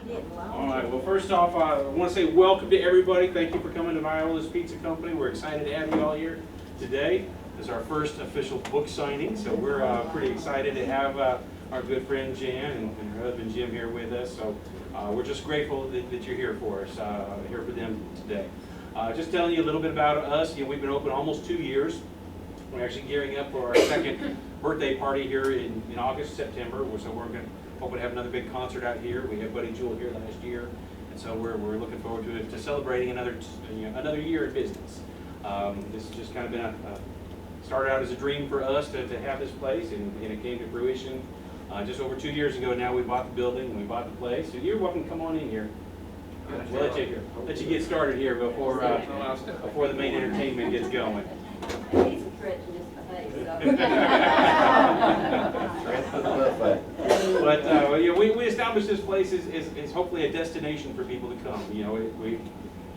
All right, well, first off, I want to say welcome to everybody. Thank you for coming to Viola's Pizza Company. We're excited to have you all here today. This is our first official book signing, so we're pretty excited to have our good friend Jan and her husband Jim here with us. So we're just grateful that you're here for us, here for them today. Just telling you a little bit about us. You know, we've been open almost 2 years. We're actually gearing up for our second birthday party here in August, September. So we're going to hoping to have another big concert out here. We had Buddy Jewel here last year, and so we're looking forward to celebrating another year in business. This has just kind of been started out as a dream for us to have this place, and it came to fruition just over 2 years ago. Now we bought the building, we bought the place, and you're welcome to come on in here. We'll let you get started here before the main entertainment gets going. He's a threat to just behave, But we established this place as hopefully a destination for people to come. You know,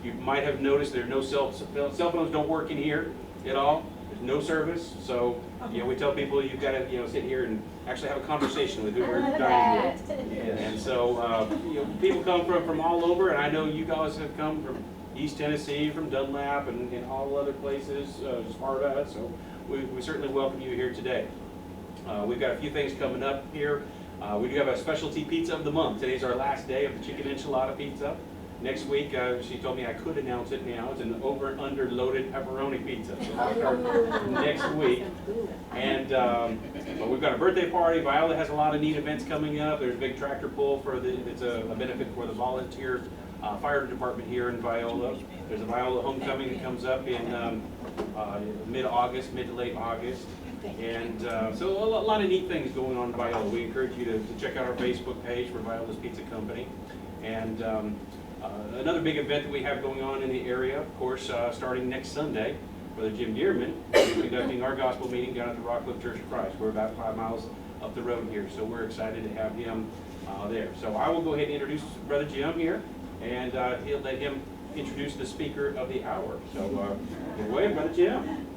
you might have noticed there are no cell phones don't work in here at all. There's no service, so we tell people you've got to sit here and actually have a conversation with who we're dining with. And so people come from all over, and I know you guys have come from East Tennessee, from Dunlap, and all other places as far as. So we certainly welcome you here today. We've got a few things coming up here. We do have a specialty pizza of the month. Today's our last day of the chicken enchilada pizza. Next week, she told me I could announce it now. It's an over and under loaded pepperoni pizza. So that'll start next week. And but we've got a birthday party. Viola has a lot of neat events coming up. There's a big tractor pull it's a benefit for the volunteer fire department here in Viola. There's a Viola homecoming that comes up in mid-August, mid to late August. And so a lot of neat things going on in Viola. We encourage you to check out our Facebook page for Viola's Pizza Company. And another big event that we have going on in the area, of course, starting next Sunday, Brother Jim Dearman is conducting our gospel meeting down at the Rockcliffe Church of Christ. We're about 5 miles up the road here, so we're excited to have him there. So I will go ahead and introduce Brother Jim here, and he'll let him introduce the speaker of the hour. So go away, Brother Jim.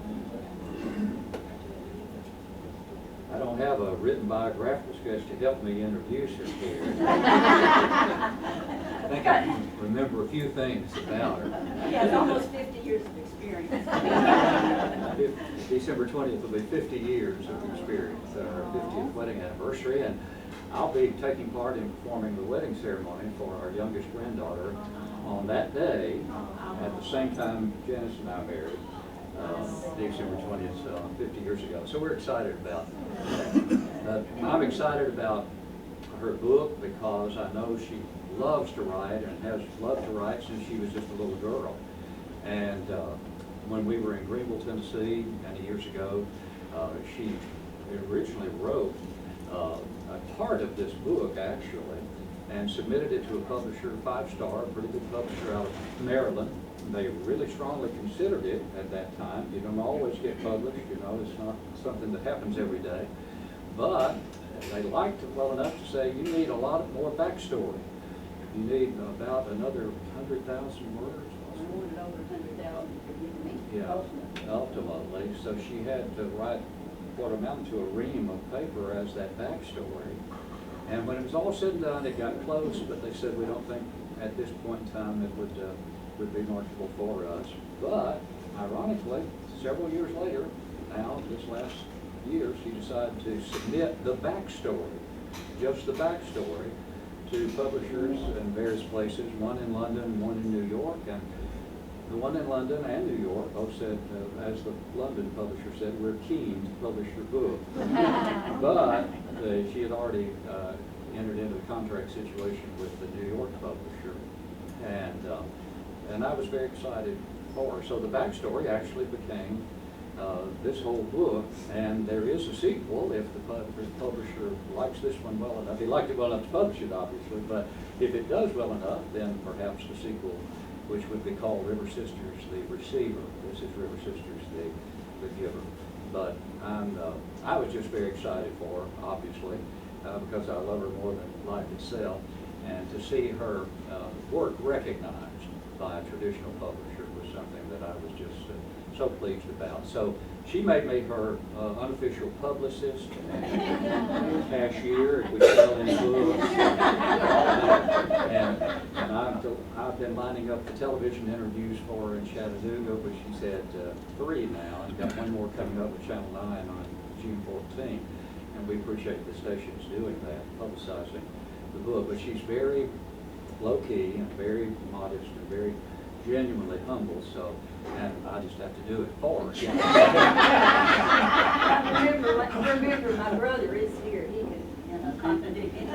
I don't have a written biographical sketch to help me introduce her here. I think I can remember a few things about her. He has almost 50 years of experience. December 20th will be 50 years of experience, our 50th wedding anniversary, and I'll be taking part in performing the wedding ceremony for our youngest granddaughter on that day at the same time Janice and I married. December 20th, 50 years ago. So we're excited about that. I'm excited about her book because I know she loves to write and has loved to write since she was just a little girl. And when we were in Greenville, Tennessee, many years ago, she originally wrote a part of this book, actually, and submitted it to a publisher, 5-star, a pretty good publisher out of Maryland. They really strongly considered it at that time. You don't always get published, it's not something that happens every day. But they liked it well enough to say, you need a lot more backstory. You need about another 100,000 words. More than over 100,000. Yeah, ultimately. So she had to write what amounted to a ream of paper as that backstory. And when it was all said and done, it got close, but they said, we don't think at this point in time it would be marketable for us. But ironically, several years later, now this last year, she decided to submit the backstory, just the backstory, to publishers in various places, one in London, one in New York, and the one in London and New York both said, as the London publisher said, we're keen to publish your book. But she had already entered into the contract situation with the New York publisher, and I was very excited for her. So the backstory actually became this whole book, and there is a sequel if the publisher likes this one well enough. He liked it well enough to publish it, obviously, but if it does well enough, then perhaps the sequel, which would be called River Sisters, the Receiver. This is River Sisters, the Giver. But I was just very excited for her, obviously, because I love her more than life itself, and to see her work recognized by a traditional publisher was something that I was just so pleased about. So She made me her unofficial publicist and cashier if we sell any books. And I've been lining up the television interviews for her in Chattanooga, but she's had 3 now, and got one more coming up with Channel 9 on June 14th. And we appreciate the stations doing that, publicizing the book. But she's very low-key and very modest and very genuinely humble, so, and I just have to do it for her. Remember, my brother is here, he can, contradict anything.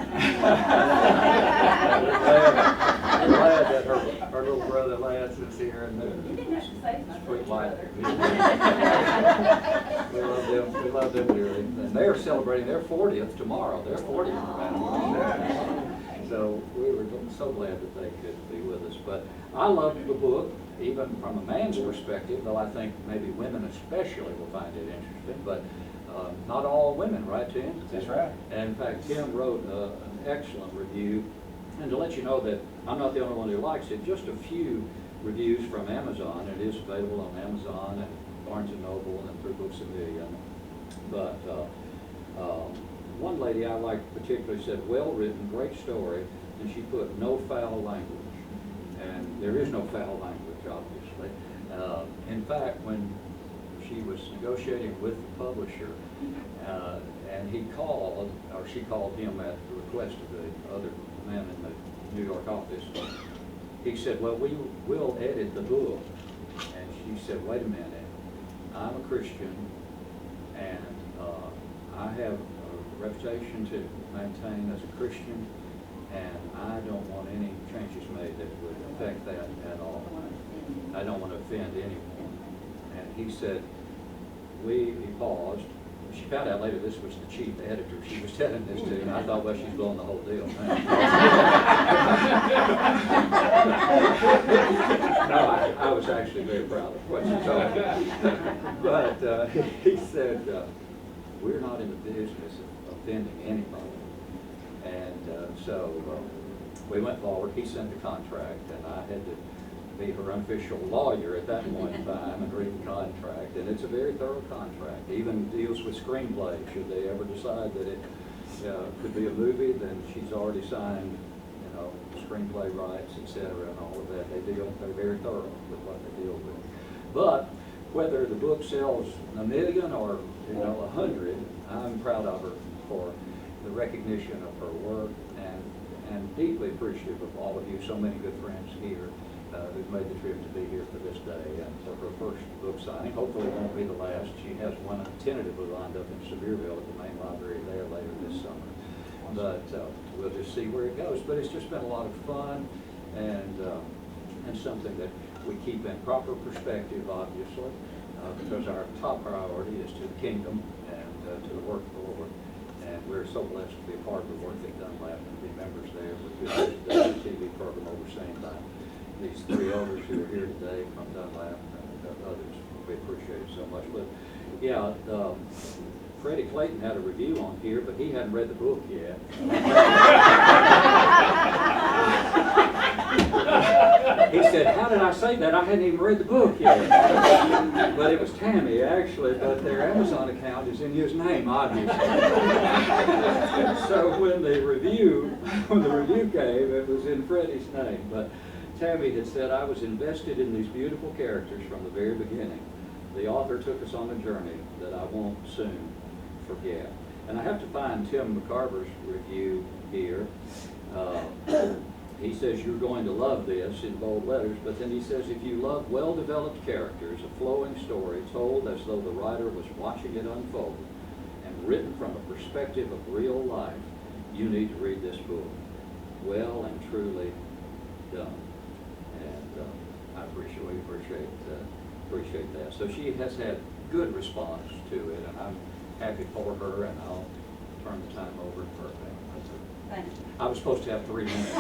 I'm glad that her little brother Lance is here, and You didn't have to say my sweet life. brother. We love them dearly. And they're celebrating their 40th tomorrow, their 40th anniversary. So we were so glad that they could be with us. But I love the book, even from a man's perspective, though I think maybe women especially will find it interesting. But not all women, right, Tim? That's right. And in fact, Tim wrote an excellent review. And to let you know that I'm not the only one who likes it, just a few reviews from Amazon. It is available on Amazon and Barnes & Noble and through Books A Million. But one lady I liked particularly said, well written, great story, and she put no foul language. And there is no foul language, obviously. In fact, when she was negotiating with the publisher, and he called, or she called him at the request of the other man in the New York office, he said, well, we will edit the book. And she said, wait a minute, I'm a Christian, and I have a reputation to maintain as a Christian, and I don't want any changes made that would affect that at all. I don't want to offend anyone. And he said, he paused. She found out later this was the chief editor she was telling this to, and I thought, well, she's blowing the whole deal. No, I was actually very proud of what she told me. But he said, we're not in the business of offending anybody. And so we went forward. He sent the contract, and I had to be her unofficial lawyer at that point in time and read the contract. And it's a very thorough contract. Even deals with screenplay. Should they ever decide that it could be a movie, then she's already signed, screenplay rights, etc., and all of that. They're very thorough with what they deal with. But whether the book sells 1 million or 100, I'm proud of her for the recognition of her work, and deeply appreciative of all of you, so many good friends here who've made the trip to be here for this day and for her first book signing. Hopefully it won't be the last. She has one tentatively lined up in Sevierville at the main library there later this summer. But we'll just see where it goes. But it's just been a lot of fun and something that we keep in proper perspective, obviously, because our top priority is to the kingdom and to the work of the Lord. And we're so blessed to be a part of the work at Dunlap and be members there with the TV program overseen by these 3 elders who are here today from Dunlap and others. We appreciate it so much. But yeah, Freddie Clayton had a review on here, but he hadn't read the book yet. He said, how did I say that? I hadn't even read the book yet. But it was Tammy, actually, but their Amazon account is in his name, obviously. So when the review came, it was in Freddie's name. But Tammy had said, I was invested in these beautiful characters from the very beginning. The author took us on a journey that I won't soon forget. And I have to find Tim McCarver's review here. He says, you're going to love this in bold letters, but then he says, if you love well-developed characters, a flowing story told as though the writer was watching it unfold and written from a perspective of real life, you need to read this book. Well and truly done. And I appreciate that. So she has had good response to it, and I'm happy for her, and I'll turn the time over to her. Thank you. I was supposed to have 3 minutes.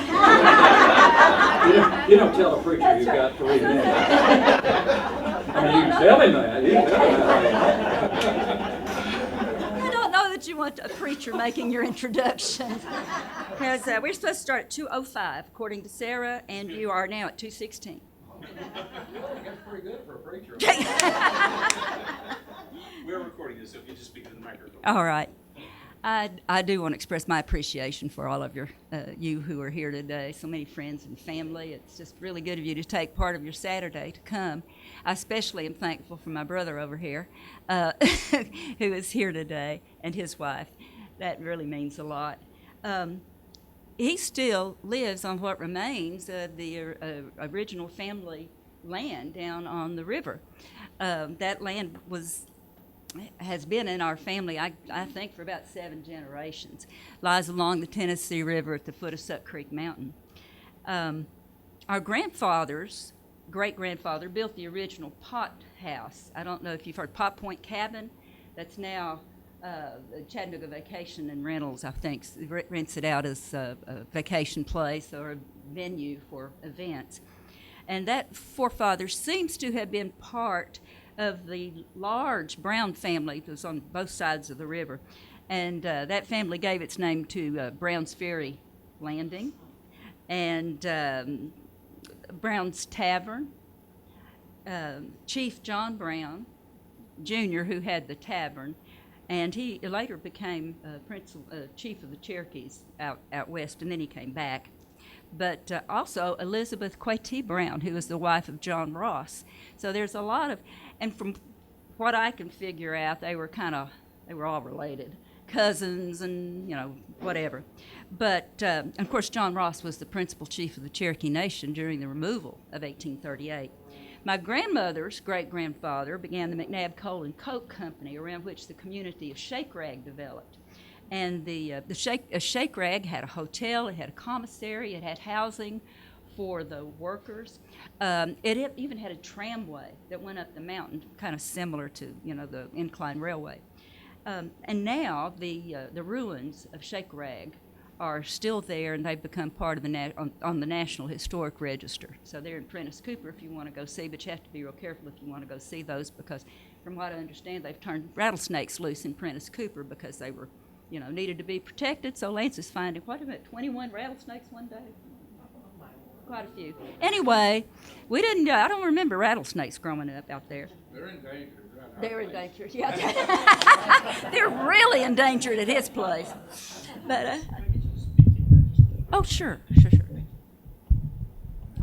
You don't tell a preacher you've got 3 minutes. I mean, you can tell him that. You can tell him that. I don't know that you want a preacher making your introduction. Because we're supposed to start at 2:05, according to Sarah, and you are now at 2:16. That's pretty good for a preacher. We're recording this, so if you just speak to the microphone. All right. I do want to express my appreciation for all of you who are here today, so many friends and family. It's just really good of you to take part of your Saturday to come. I especially am thankful for my brother over here who is here today, and his wife. That really means a lot. He still lives on what remains of the original family land down on the river. That land has been in our family, I think, for about 7 generations. Lies along the Tennessee River at the foot of Suck Creek Mountain. Our grandfather's great-grandfather built the original pot house. I don't know if you've heard Pot Point Cabin. That's now Chattanooga Vacation and Rentals, I think, rents it out as a vacation place or a venue for events. And that forefather seems to have been part of the large Brown family that was on both sides of the river. And that family gave its name to Brown's Ferry Landing and Brown's Tavern. Chief John Brown, Jr., who had the tavern, and he later became chief of the Cherokees out west, and then he came back. But also Elizabeth Quatee Brown, who was the wife of John Ross. So there's a lot of, and from what I can figure out, they were all related, cousins and, whatever. But, of course, John Ross was the principal chief of the Cherokee Nation during the removal of 1838. My grandmother's great-grandfather began the McNabb Coal and Coke Company, around which the community of Shake Rag developed. And the Shake Rag had a hotel, it had a commissary, it had housing for the workers. It even had a tramway that went up the mountain, kind of similar to the incline railway. And now the ruins of Shake Rag are still there, and they've become part of on the National Historic Register. So they're in Prentice Cooper if you want to go see, but you have to be real careful if you want to go see those, because from what I understand, they've turned rattlesnakes loose in Prentice Cooper because they were needed to be protected. So Lance is finding, 21 rattlesnakes one day? Quite a few. Anyway, I don't remember rattlesnakes growing up out there. They're endangered. They're endangered, yeah. They're really endangered at his place. But, oh, sure.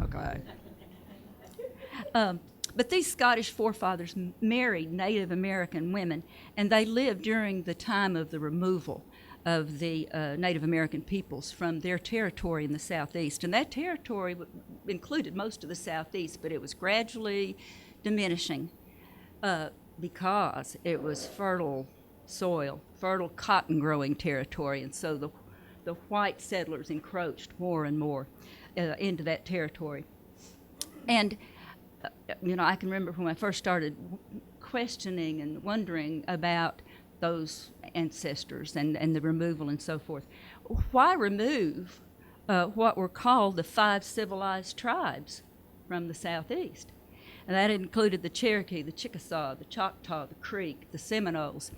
Okay. But these Scottish forefathers married Native American women, and they lived during the time of the removal of the Native American peoples from their territory in the southeast. And that territory included most of the southeast, but it was gradually diminishing because it was fertile soil, fertile cotton-growing territory, and so the white settlers encroached more and more into that territory. And I can remember when I first started questioning and wondering about those ancestors and the removal and so forth. Why remove what were called the 5 civilized tribes from the southeast? And that included the Cherokee, the Chickasaw, the Choctaw, the Creek, the Seminoles.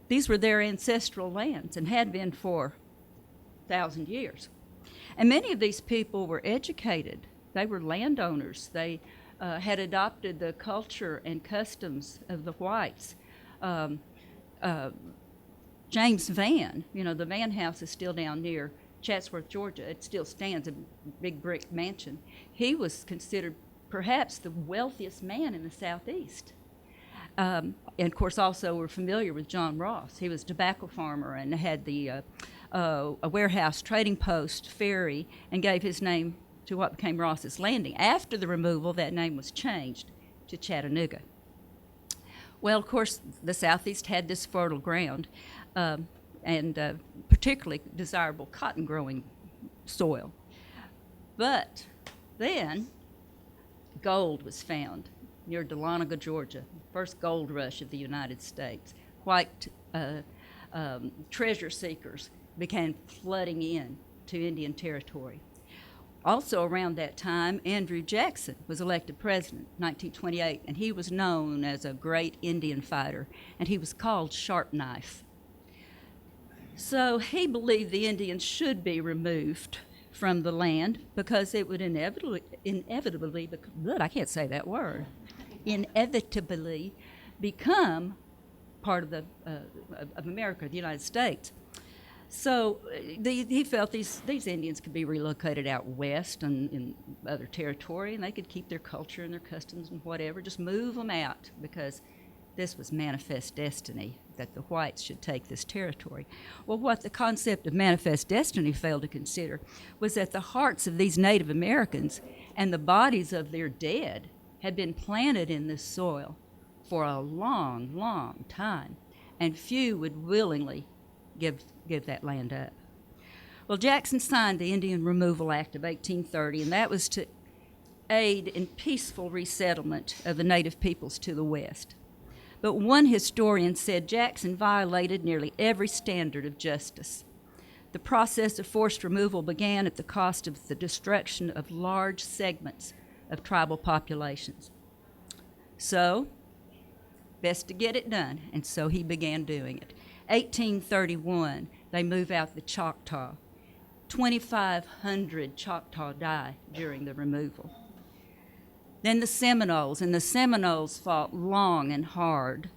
These were their ancestral lands and had been for 1,000 years. And many of these people were educated. They were landowners. They had adopted the culture and customs of the whites. James Vann, the Vann House is still down near Chatsworth, Georgia. It still stands, a big brick mansion. He was considered perhaps the wealthiest man in the southeast. And of course, also we're familiar with John Ross. He was a tobacco farmer and had a warehouse, trading post, ferry, and gave his name to what became Ross's Landing. After the removal, that name was changed to Chattanooga. Well, of course, the southeast had this fertile ground and particularly desirable cotton-growing soil. But then gold was found near Dahlonega, Georgia, first gold rush of the United States. White treasure seekers began flooding in to Indian Territory. Also around that time, Andrew Jackson was elected president in 1928, and he was known as a great Indian fighter, and he was called Sharp Knife. So he believed the Indians should be removed from the land because it would inevitably, I can't say that word, inevitably become part of of America, the United States. So he felt these Indians could be relocated out west and in other territory, and they could keep their culture and their customs and whatever, just move them out, because this was manifest destiny, that the whites should take this territory. Well, what the concept of manifest destiny failed to consider was that the hearts of these Native Americans and the bodies of their dead had been planted in this soil for a long, long time, and few would willingly give that land up. Well, Jackson signed the Indian Removal Act of 1830, and that was to aid in peaceful resettlement of the native peoples to the west. But one historian said Jackson violated nearly every standard of justice. The process of forced removal began at the cost of the destruction of large segments of tribal populations. So, best to get it done, and so he began doing it. 1831, they move out the Choctaw. 2,500 Choctaw die during the removal. Then the Seminoles fought long and hard,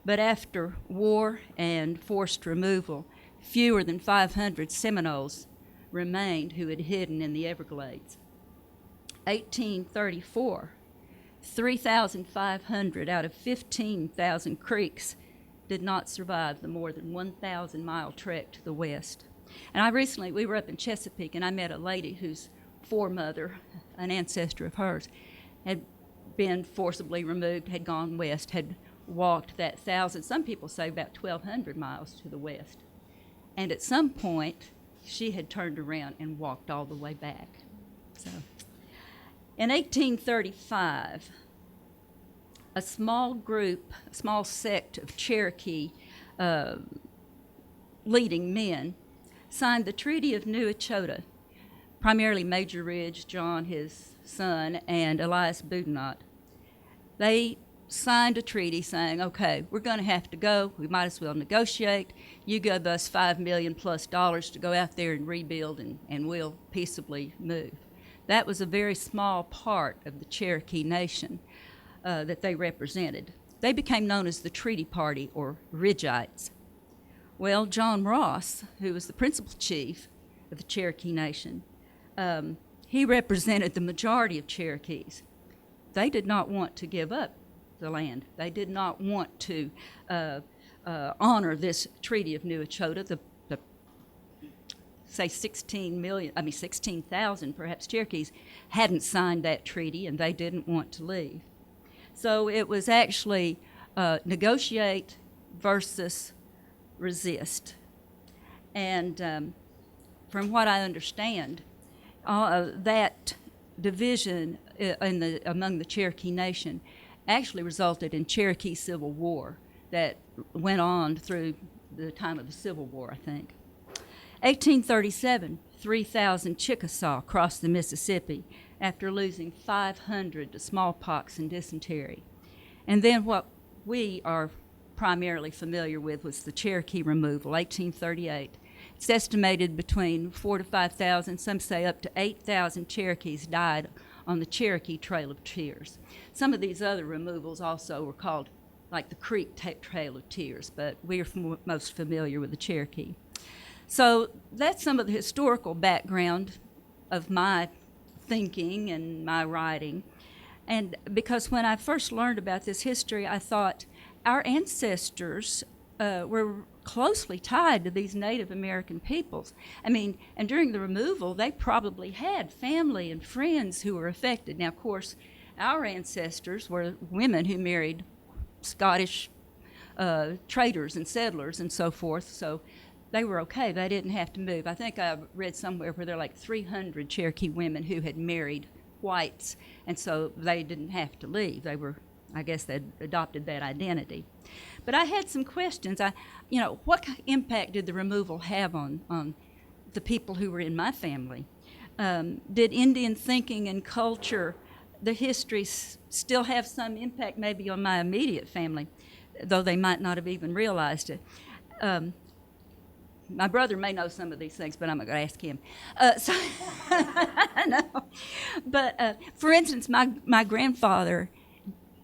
but after war and forced removal, fewer than 500 Seminoles remained who had hidden in the Everglades. 1834, 3,500 out of 15,000 Creeks did not survive the more than 1,000-mile trek to the west. And we were up in Chesapeake, and I met a lady whose foremother, an ancestor of hers, had been forcibly removed, had gone west, had walked that 1,000, some people say about 1,200 miles to the west. And at some point, she had turned around and walked all the way back. So, in 1835, a small sect of Cherokee leading men signed the Treaty of New Echota, primarily Major Ridge, John, his son, and Elias Boudinot. They signed a treaty saying, okay, we're going to have to go. We might as well negotiate. You give us $5 million plus to go out there and rebuild, and we'll peaceably move. That was a very small part of the Cherokee Nation that they represented. They became known as the Treaty Party, or Ridgeites. Well, John Ross, who was the principal chief of the Cherokee Nation, he represented the majority of Cherokees. They did not want to give up the land. They did not want to honor this Treaty of New Echota. The say 16,000 perhaps Cherokees hadn't signed that treaty, and they didn't want to leave. So it was actually negotiate versus resist. And from what I understand, that division among the Cherokee Nation actually resulted in Cherokee Civil War that went on through the time of the Civil War, I think. 1837, 3,000 Chickasaw crossed the Mississippi after losing 500 to smallpox and dysentery. And then what we are primarily familiar with was the Cherokee removal, 1838. It's estimated between 4,000 to 5,000, some say up to 8,000 Cherokees died on the Cherokee Trail of Tears. Some of these other removals also were called like the Creek Trail of Tears, but we are most familiar with the Cherokee. So that's some of the historical background of my thinking and my writing. And because when I first learned about this history, I thought our ancestors were closely tied to these Native American peoples. I mean, and during the removal, they probably had family and friends who were affected. Now, of course, our ancestors were women who married Scottish traders and settlers and so forth, so they were okay. They didn't have to move. I think I read somewhere where there are like 300 Cherokee women who had married whites, and so they didn't have to leave. They were, I guess they'd adopted that identity. But I had some questions. What impact did the removal have on the people who were in my family? Did Indian thinking and culture, the history, still have some impact maybe on my immediate family, though they might not have even realized it? my brother may know some of these things, but I'm not going to ask him. No. But for instance, my grandfather,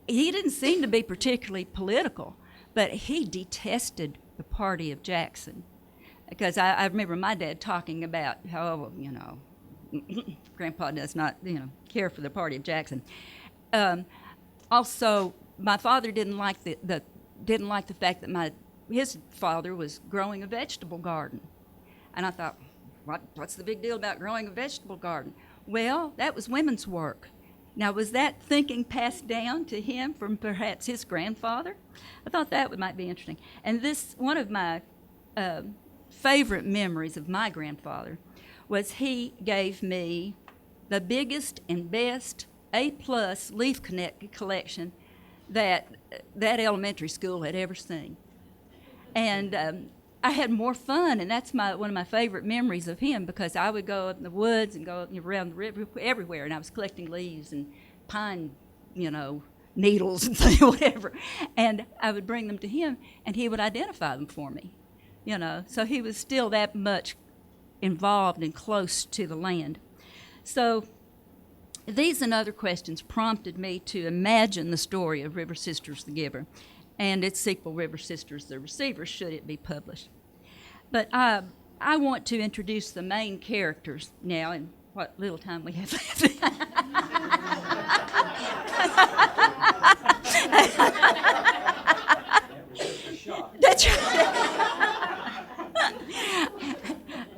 he didn't seem to be particularly political, but he detested the party of Jackson. Because I remember my dad talking about how, Grandpa does not, care for the party of Jackson. Also, my father didn't like the fact that his father was growing a vegetable garden, and I thought, what's the big deal about growing a vegetable garden? Well, that was women's work. Now, was that thinking passed down to him from perhaps his grandfather? I thought that might be interesting. And one of my favorite memories of my grandfather was he gave me the biggest and best A-plus leaf collection that elementary school had ever seen. And I had more fun, and that's one of my favorite memories of him, because I would go up in the woods and go around the river everywhere, and I was collecting leaves and pine, needles and whatever, and I would bring them to him, and he would identify them for me, So he was still that much involved and close to the land. So these and other questions prompted me to imagine the story of River Sisters the Giver and its sequel, River Sisters the Receiver, should it be published. But I want to introduce the main characters now in what little time we have left. That's right.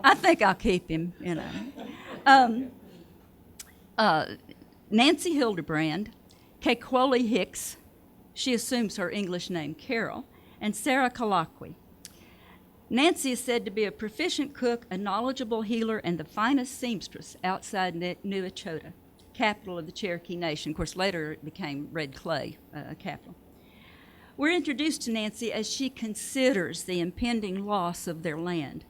I think I'll keep him, Nancy Hildebrand, Kekwole Hicks, she assumes her English name Carol, and Sarah Kalakwi. Nancy is said to be a proficient cook, a knowledgeable healer, and the finest seamstress outside New Echota, capital of the Cherokee Nation. Of course, later it became Red Clay capital. We're introduced to Nancy as she considers the impending loss of their land.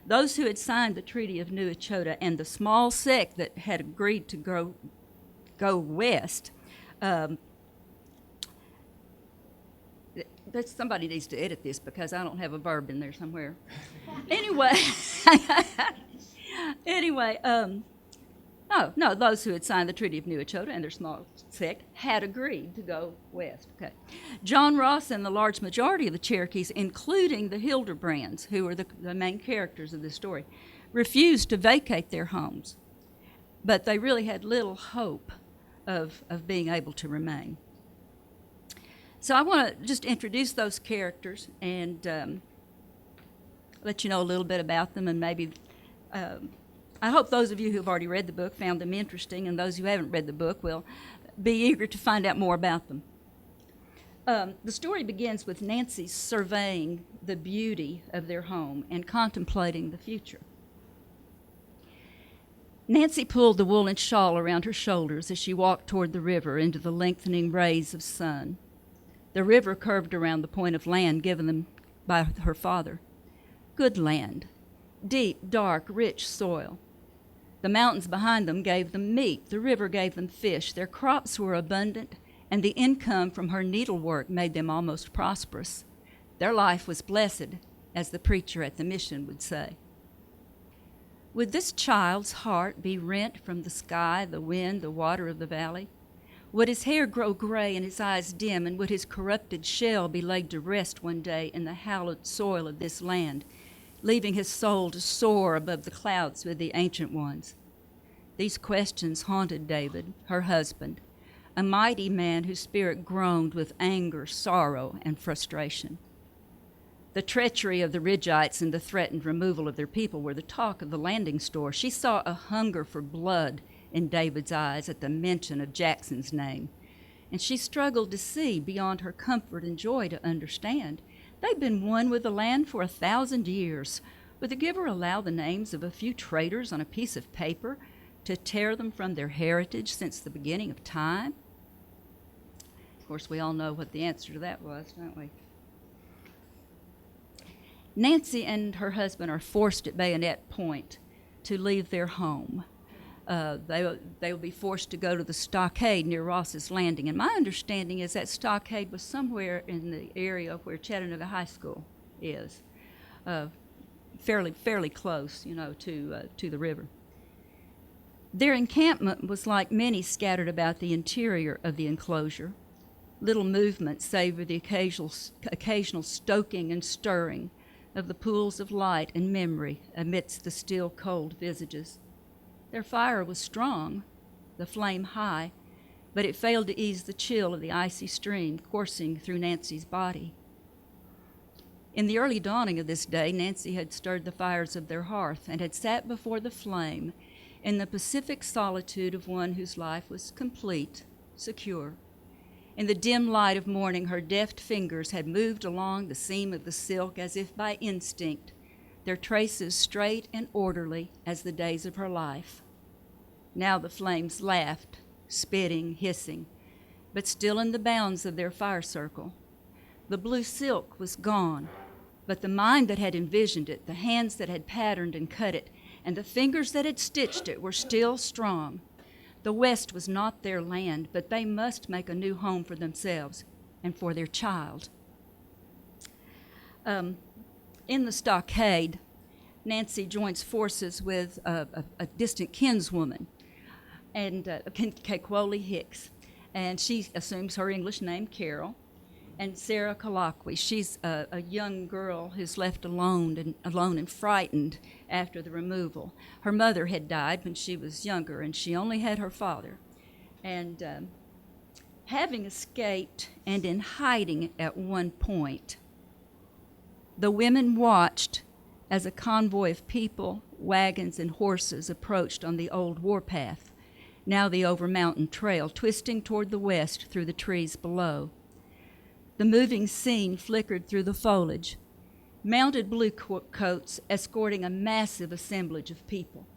Those who had signed the Treaty of New Echota and the small sect that had agreed to go west, somebody needs to edit this because I don't have a verb in there somewhere. Those who had signed the Treaty of New Echota and their small sect had agreed to go west. Okay. John Ross and the large majority of the Cherokees, including the Hildebrands, who are the main characters of this story, refused to vacate their homes, but they really had little hope of being able to remain. So I want to just introduce those characters and let you know a little bit about them, and maybe I hope those of you who have already read the book found them interesting, and those who haven't read the book will be eager to find out more about them. The story begins with Nancy surveying the beauty of their home and contemplating the future. Nancy pulled the woolen shawl around her shoulders as she walked toward the river into the lengthening rays of sun. The river curved around the point of land given them by her father. Good land, deep, dark, rich soil. The mountains behind them gave them meat. The river gave them fish. Their crops were abundant, and the income from her needlework made them almost prosperous. Their life was blessed, as the preacher at the mission would say. Would this child's heart be rent from the sky, the wind, the water of the valley? Would his hair grow gray and his eyes dim, and would his corrupted shell be laid to rest one day in the hallowed soil of this land, leaving his soul to soar above the clouds with the ancient ones? These questions haunted David, her husband, a mighty man whose spirit groaned with anger, sorrow, and frustration. The treachery of the Ridgites and the threatened removal of their people were the talk of the landing store. She saw a hunger for blood in David's eyes at the mention of Jackson's name, and she struggled to see beyond her comfort and joy to understand. They'd been one with the land for 1,000 years. Would the giver allow the names of a few traitors on a piece of paper to tear them from their heritage since the beginning of time? Of course, we all know what the answer to that was, don't we? Nancy and her husband are forced at bayonet point to leave their home. They will be forced to go to the stockade near Ross's Landing. And my understanding is that stockade was somewhere in the area where Chattanooga High School is. fairly close, to the river. Their encampment was like many scattered about the interior of the enclosure. Little movement save for the occasional stoking and stirring of the pools of light and memory amidst the still cold visages. Their fire was strong, the flame high, but it failed to ease the chill of the icy stream coursing through Nancy's body. In the early dawning of this day, Nancy had stirred the fires of their hearth and had sat before the flame in the pacific solitude of one whose life was complete, secure. In the dim light of morning, her deft fingers had moved along the seam of the silk as if by instinct, their traces straight and orderly as the days of her life. Now the flames laughed, spitting, hissing, but still in the bounds of their fire circle. The blue silk was gone, but the mind that had envisioned it, the hands that had patterned and cut it, and the fingers that had stitched it were still strong. The West was not their land, but they must make a new home for themselves and for their child. In the stockade, Nancy joins forces with a distant kinswoman, and Kekwoli Hicks, and she assumes her English name, Carol, and Sarah Kalakwi. She's a young girl who's left alone and frightened after the removal. Her mother had died when she was younger, and she only had her father. And having escaped and in hiding at one point, the women watched as a convoy of people, wagons, and horses approached on the old warpath, now the over mountain trail, twisting toward the west through the trees below. The moving scene flickered through the foliage, mounted bluecoats escorting a massive assemblage of people,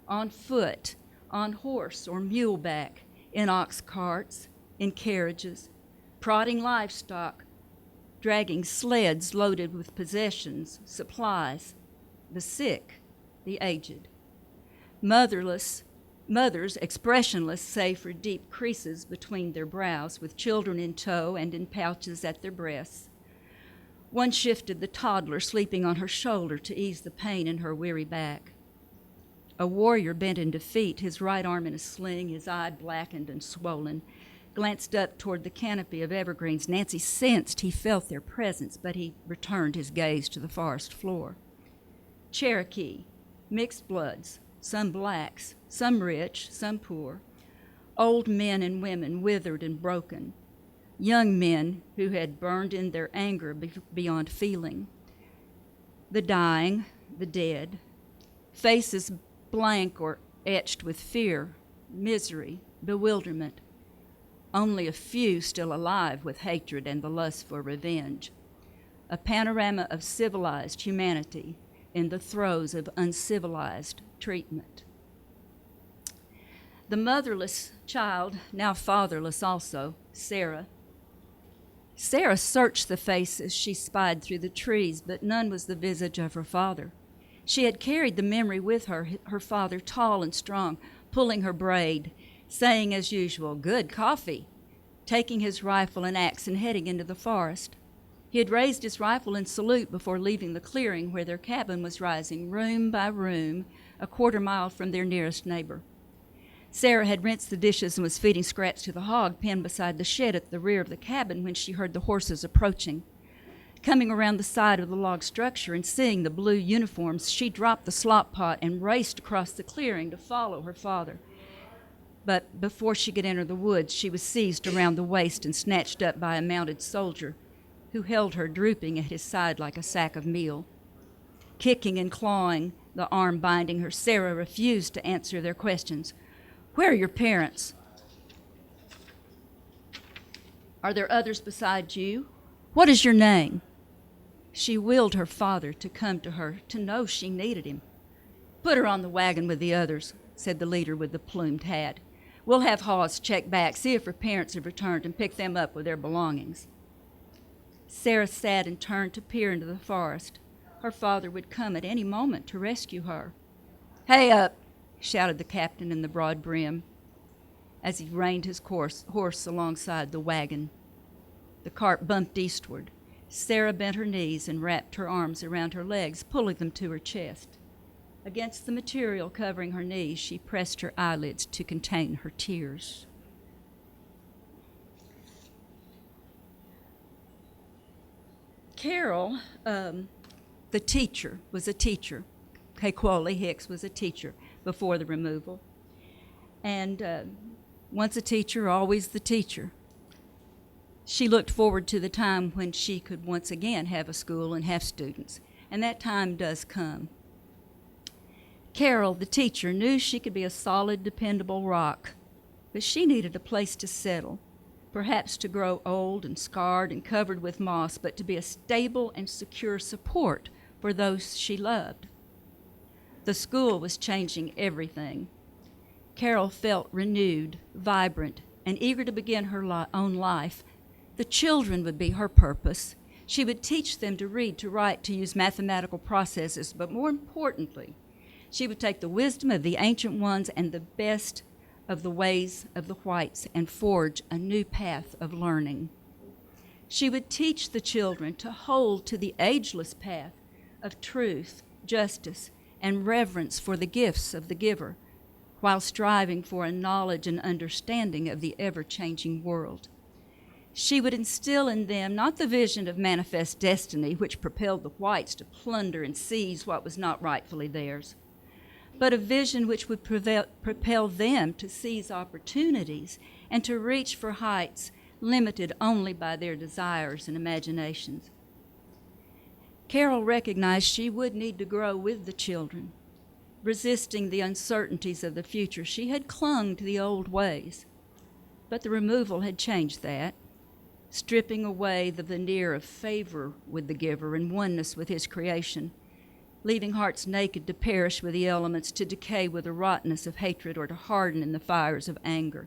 on foot, on horse or muleback, in ox carts, in carriages, prodding livestock, dragging sleds loaded with possessions, supplies, the sick, the aged. Mothers, expressionless save for deep creases between their brows, with children in tow and in pouches at their breasts. One shifted the toddler sleeping on her shoulder to ease the pain in her weary back. A warrior bent in defeat, his right arm in a sling, his eye blackened and swollen, glanced up toward the canopy of evergreens. Nancy sensed he felt their presence, but he returned his gaze to the forest floor. Cherokee, mixed bloods, some blacks, some rich, some poor, old men and women withered and broken, young men who had burned in their anger beyond feeling, the dying, the dead, faces blank or etched with fear, misery, bewilderment, only a few still alive with hatred and the lust for revenge, a panorama of civilized humanity in the throes of uncivilized treatment. The motherless child, now fatherless also, Sarah searched the faces she spied through the trees, but none was the visage of her father. She had carried the memory with her, her father tall and strong, pulling her braid, saying as usual, "Good coffee," taking his rifle and axe and heading into the forest. He had raised his rifle in salute before leaving the clearing where their cabin was rising room by room, a quarter mile from their nearest neighbor. Sarah had rinsed the dishes and was feeding scraps to the hog penned beside the shed at the rear of the cabin when she heard the horses approaching. Coming around the side of the log structure and seeing the blue uniforms, she dropped the slop pot and raced across the clearing to follow her father. But before she could enter the woods, she was seized around the waist and snatched up by a mounted soldier who held her drooping at his side like a sack of meal. Kicking and clawing the arm binding her, Sarah refused to answer their questions. "Where are your parents? Are there others besides you? What is your name?" She willed her father to come to her, to know she needed him. "Put her on the wagon with the others," said the leader with the plumed hat. "We'll have Hawes check back, see if her parents have returned, and pick them up with their belongings." Sarah sat and turned to peer into the forest. Her father would come at any moment to rescue her. "Hey up!" shouted the captain in the broad brim as he reined his horse alongside the wagon. The cart bumped eastward. Sarah bent her knees and wrapped her arms around her legs, pulling them to her chest. Against the material covering her knees, she pressed her eyelids to contain her tears. Carol, the teacher, was a teacher. Quawley Hicks was a teacher before the removal. And once a teacher, always the teacher. She looked forward to the time when she could once again have a school and have students, and that time does come. Carol, the teacher, knew she could be a solid, dependable rock, but she needed a place to settle, perhaps to grow old and scarred and covered with moss, but to be a stable and secure support for those she loved. The school was changing everything. Carol felt renewed, vibrant, and eager to begin her own life. The children would be her purpose. She would teach them to read, to write, to use mathematical processes, but more importantly, she would take the wisdom of the ancient ones and the best of the ways of the whites and forge a new path of learning. She would teach the children to hold to the ageless path of truth, justice, and reverence for the gifts of the giver, while striving for a knowledge and understanding of the ever-changing world. She would instill in them not the vision of manifest destiny, which propelled the whites to plunder and seize what was not rightfully theirs, but a vision which would propel them to seize opportunities and to reach for heights limited only by their desires and imaginations. Carol recognized she would need to grow with the children. Resisting the uncertainties of the future, she had clung to the old ways, but the removal had changed that, stripping away the veneer of favor with the giver and oneness with his creation, leaving hearts naked to perish with the elements, to decay with the rottenness of hatred, or to harden in the fires of anger.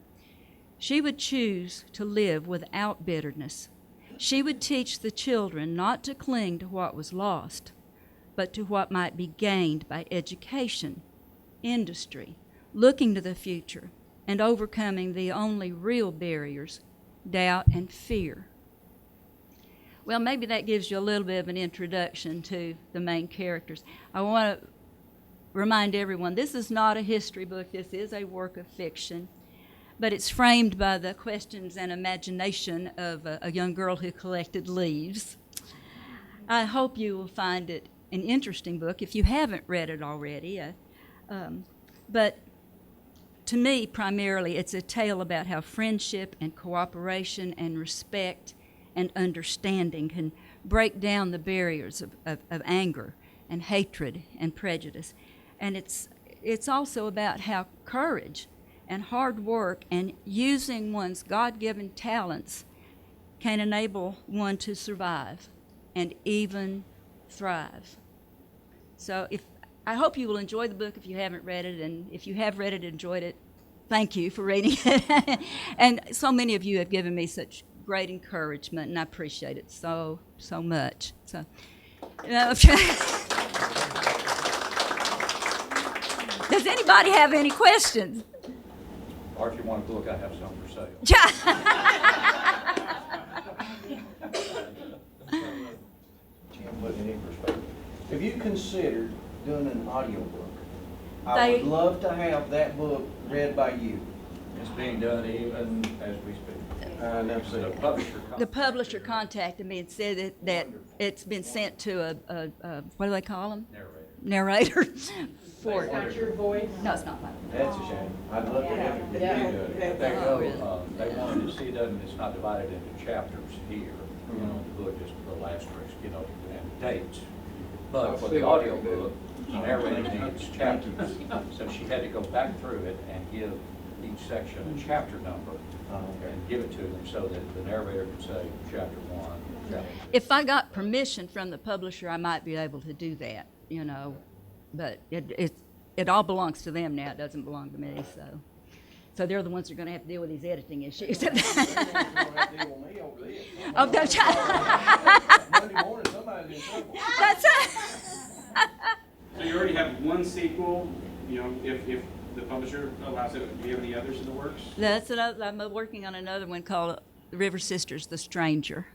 She would choose to live without bitterness. She would teach the children not to cling to what was lost, but to what might be gained by education, industry, looking to the future, and overcoming the only real barriers, doubt and fear. Well, maybe that gives you a little bit of an introduction to the main characters. I want to remind everyone, this is not a history book. This is a work of fiction, but it's framed by the questions and imagination of a young girl who collected leaves. I hope you will find it an interesting book if you haven't read it already. But to me, primarily, it's a tale about how friendship and cooperation and respect and understanding can break down the barriers of anger and hatred and prejudice. And it's also about how courage and hard work and using one's God-given talents can enable one to survive and even thrive. So I hope you will enjoy the book if you haven't read it, and if you have read it and enjoyed it, thank you for reading it. And so many of you have given me such great encouragement, and I appreciate it so much. So, does anybody have any questions? Or if you want a book, I have some for sale. Can't put it in any perspective. Have you considered doing an audiobook? I would love to have that book read by you. It's being done even as we speak. Never seen The it. publisher. The publisher contacted me and said that it's been sent to a what do they call them? Narrator. Narrator. For Is that your voice? No, it's not mine. That's a shame. I'd love to have it. If you do it. They Oh, really? they wanted to see it, it's not divided into chapters here, the book, just the asterisk, and dates. But for the audio book, the narrator needs chapters. So she had to go back through it and give each section a chapter number and give it to them so that the narrator could say chapter 1, chapter 2. If I got permission from the publisher, I might be able to do that, but it all belongs to them now. It doesn't belong to me, so they're the ones that are going to have to deal with these editing issues. Oh, that's Monday morning, somebody's in trouble. that's So you already have one sequel, if the publisher allows it. Do you have any others in the works? another. I'm working on another one called River Sisters: The Stranger,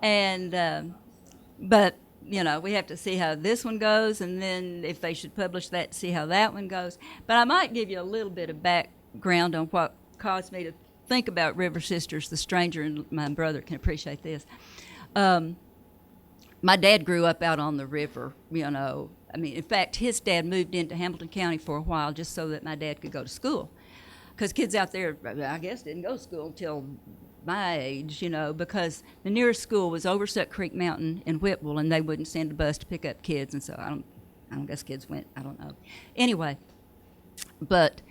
And but you know, we have to see how this one goes, and then if they should publish that, see how that one goes. But I might give you a little bit of background on what caused me to think about River Sisters, The Stranger, and my brother can appreciate this. My dad grew up out on the river, you know. I mean, in fact, his dad moved into Hamilton County for a while just so that my dad could go to school. Because kids out there, I guess, didn't go to school until my age, you know, because the nearest school was over Suck Creek Mountain in Whitwell, and they wouldn't send a bus to pick up kids, and so I don't guess kids went, I don't know. Anyway, but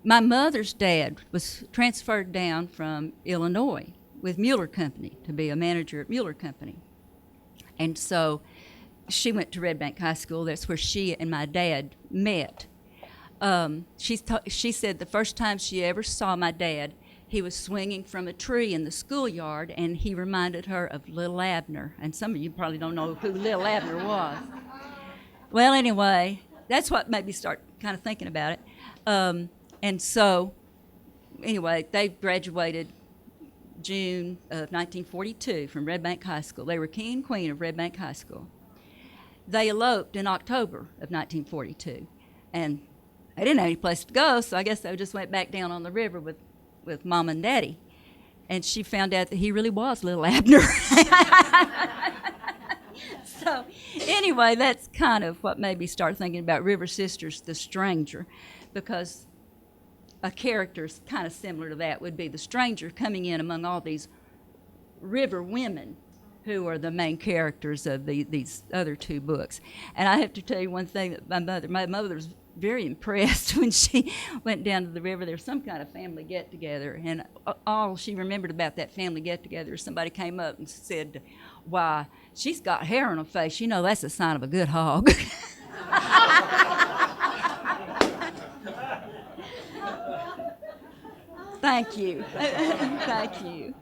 my mother's dad was transferred down from Illinois with Mueller Company to be a manager at Mueller Company. And so she went to Red Bank High School. That's where she and my dad met. She said the first time she ever saw my dad, he was swinging from a tree in the schoolyard, and he reminded her of Little Abner. And some of you probably don't know who Little Abner was. Well, anyway, that's what made me start kind of thinking about it. And so, anyway, they graduated June of 1942 from Red Bank High School. They were king and queen of Red Bank High School. They eloped in October of 1942, and they didn't have any place to go, so I guess they just went back down on the river with Mom and Daddy. And she found out that he really was Little Abner. So anyway, that's kind of what made me start thinking about River Sisters, The Stranger, because a character kind of similar to that would be the stranger coming in among all these river women who are the main characters of these other two books. And I have to tell you one thing that my mother was very impressed when she went down to the river. There was some kind of family get-together, and all she remembered about that family get-together is somebody came up and said, "Why, she's got hair on her face. You know, that's a sign of a good hog." Thank you. Thank you.